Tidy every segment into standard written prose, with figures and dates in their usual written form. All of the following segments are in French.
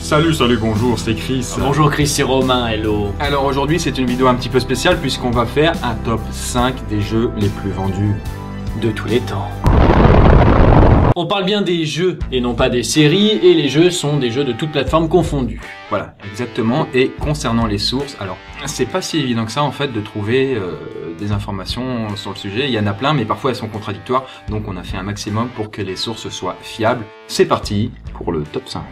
Salut, bonjour, c'est Chris. Bonjour Chris, c'est Romain, hello. Alors aujourd'hui c'est une vidéo un petit peu spéciale puisqu'on va faire un top 5 des jeux les plus vendus de tous les temps. On parle bien des jeux et non pas des séries, et les jeux sont des jeux de toutes plateformes confondues. Voilà, exactement. Et concernant les sources, alors c'est pas si évident que ça en fait de trouver des informations sur le sujet. Il y en a plein, mais parfois elles sont contradictoires. Donc on a fait un maximum pour que les sources soient fiables. C'est parti pour le top 5.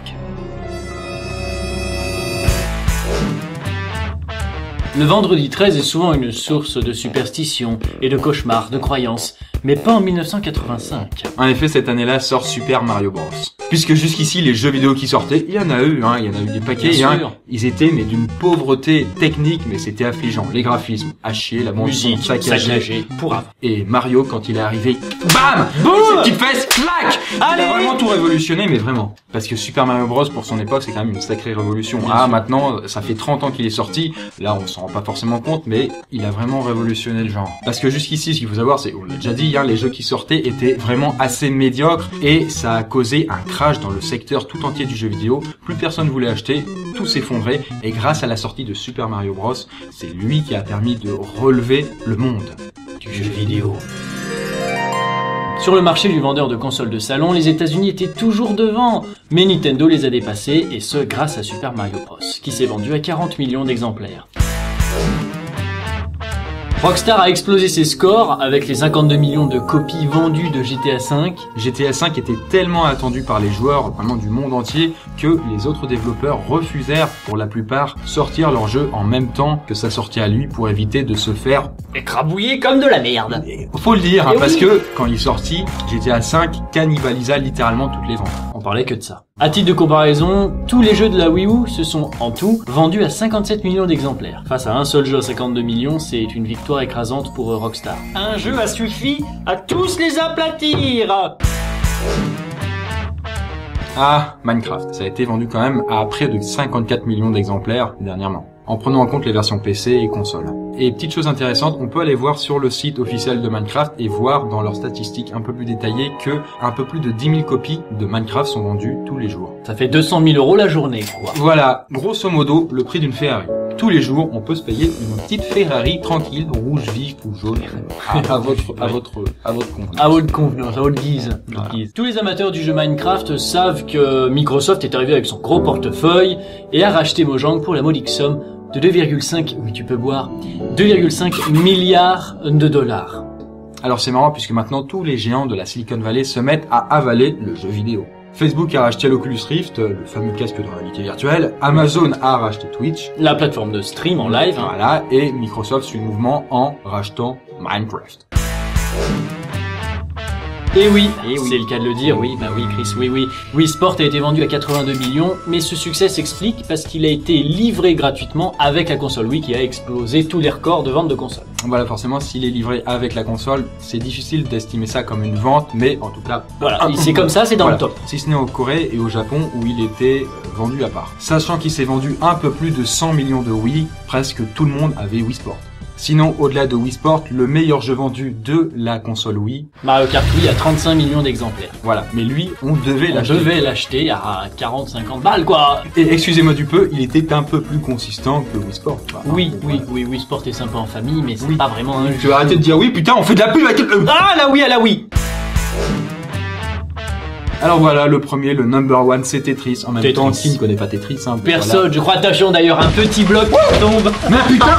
Le vendredi 13 est souvent une source de superstitions et de cauchemars, de croyances, mais pas en 1985. En effet, cette année-là sort Super Mario Bros. Puisque jusqu'ici, les jeux vidéo qui sortaient, il y en a eu des paquets, ils étaient mais d'une pauvreté technique, mais c'était affligeant. Les graphismes à chier, la musique saccagée, et Mario, quand il est arrivé, bam, boum, ses petites fesses, clac, il a vraiment tout révolutionné, mais vraiment. Parce que Super Mario Bros, pour son époque, c'est quand même une sacrée révolution. Maintenant, ça fait 30 ans qu'il est sorti, là, on s'en rend pas forcément compte, mais il a vraiment révolutionné le genre. Parce que jusqu'ici, ce qu'il faut savoir, c'est, on l'a déjà dit, les jeux qui sortaient étaient vraiment assez médiocres, et ça a causé un crash dans le secteur tout entier du jeu vidéo. Plus personne voulait acheter, tout s'effondrait, et grâce à la sortie de Super Mario Bros, c'est lui qui a permis de relever le monde du jeu vidéo. Sur le marché du vendeur de consoles de salon, les États-Unis étaient toujours devant, mais Nintendo les a dépassés, et ce grâce à Super Mario Bros, qui s'est vendu à 40 millions d'exemplaires. Rockstar a explosé ses scores avec les 52 millions de copies vendues de GTA V. GTA V était tellement attendu par les joueurs vraiment du monde entier que les autres développeurs refusèrent pour la plupart sortir leur jeu en même temps que sa sortie à lui pour éviter de se faire écrabouiller comme de la merde. Faut le dire, parce que quand il est sorti, GTA V cannibalisa littéralement toutes les ventes. On parlait que de ça. À titre de comparaison, tous les jeux de la Wii U se sont en tout vendus à 57 millions d'exemplaires. Face à un seul jeu à 52 millions, c'est une victoire écrasante pour Rockstar. Un jeu a suffi à tous les aplatir. Minecraft, ça a été vendu quand même à près de 54 millions d'exemplaires dernièrement, en prenant en compte les versions PC et console. Et petite chose intéressante, on peut aller voir sur le site officiel de Minecraft et voir dans leurs statistiques un peu plus détaillées que un peu plus de 10 000 copies de Minecraft sont vendues tous les jours. Ça fait 200 000 € la journée, quoi. Voilà, grosso modo, le prix d'une Ferrari. Tous les jours, on peut se payer une petite Ferrari tranquille, rouge vif ou jaune, à votre convenance. À votre convenance, à votre guise. Voilà. Tous les amateurs du jeu Minecraft savent que Microsoft est arrivé avec son gros portefeuille et a racheté Mojang pour la modique somme de 2,5 milliards de dollars. Alors c'est marrant puisque maintenant tous les géants de la Silicon Valley se mettent à avaler le jeu vidéo. Facebook a racheté l'Oculus Rift, le fameux casque de réalité virtuelle. Amazon a racheté Twitch, la plateforme de stream en live. Voilà, et Microsoft suit le mouvement en rachetant Minecraft. Et oui, c'est le cas de le dire, oui Chris, oui. Wii Sport a été vendu à 82 millions, mais ce succès s'explique parce qu'il a été livré gratuitement avec la console Wii qui a explosé tous les records de vente de consoles. Voilà, forcément, s'il est livré avec la console, c'est difficile d'estimer ça comme une vente, mais en tout cas... Voilà, c'est comme ça, c'est dans le top. Si ce n'est au Corée et au Japon où il était vendu à part. Sachant qu'il s'est vendu un peu plus de 100 millions de Wii, presque tout le monde avait Wii Sport. Sinon, au-delà de Wii Sport, le meilleur jeu vendu de la console Wii, Mario Kart Wii à 35 millions d'exemplaires. Voilà, mais lui, on devait l'acheter à 40-50 balles, quoi. Et excusez-moi du peu, il était un peu plus consistant que Wii Sport. Oui, Wii Sport est sympa en famille, mais c'est pas vraiment un jeu. Tu vas arrêter de dire oui, putain, on fait de la pub avec la Wii. Alors voilà, le premier, le number one, c'est Tetris. En même temps, qui ne connaît pas Tetris, Personne, voilà. Je crois, attention d'ailleurs, un petit bloc tombe. Mais putain.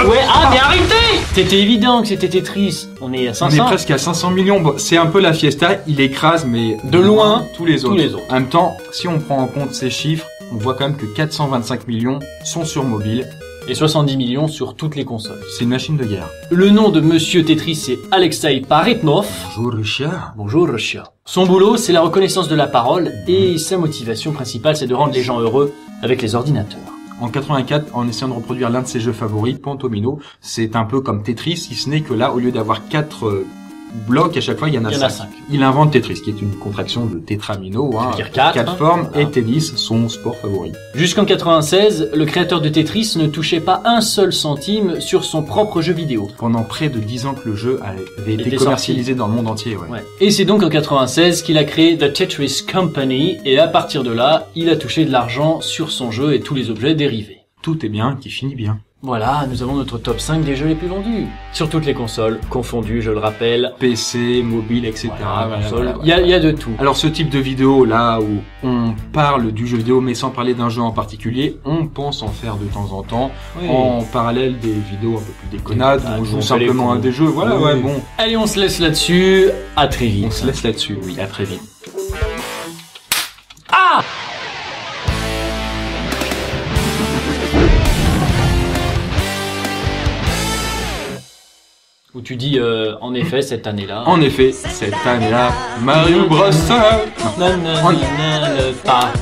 Ouais, mais arrêtez. C'était évident que c'était Tetris. On est à 500. On est presque à 500 millions. Bon, c'est un peu la fiesta, il écrase, mais de loin tous les autres. En même temps, si on prend en compte ces chiffres, on voit quand même que 425 millions sont sur mobile. Et 70 millions sur toutes les consoles. C'est une machine de guerre. Le nom de Monsieur Tetris, c'est Alexei Paretnov. Bonjour Russia. Bonjour Russia. Son boulot, c'est la reconnaissance de la parole, et sa motivation principale, c'est de rendre les gens heureux avec les ordinateurs. En 84, en essayant de reproduire l'un de ses jeux favoris, Pantomino, c'est un peu comme Tetris, si ce n'est que là, au lieu d'avoir 4 blocs, à chaque fois, il y en a 5. 5. Il invente Tetris, qui est une contraction de tétramino, hein, dire 4 formes, et tennis, son sport favori. Jusqu'en 96, le créateur de Tetris ne touchait pas un seul centime sur son propre jeu vidéo. Pendant près de 10 ans que le jeu avait été commercialisé dans le monde entier. Ouais. Et c'est donc en 96 qu'il a créé The Tetris Company, et à partir de là, il a touché de l'argent sur son jeu et tous les objets dérivés. Tout est bien qui finit bien. Voilà, nous avons notre top 5 des jeux les plus vendus. Sur toutes les consoles, confondues, je le rappelle. PC, mobile, etc. Voilà. Il y a de tout. Alors ce type de vidéo là où on parle du jeu vidéo mais sans parler d'un jeu en particulier, on pense en faire de temps en temps, en parallèle des vidéos un peu plus déconnades, où on joue simplement à des jeux. Voilà, bon. Allez, on se laisse là-dessus. À très vite. On se laisse là-dessus, oui, à très vite. Ah! Où tu dis, en effet, cette année-là... En effet, cette année-là, Mario Bros. Non, le pas.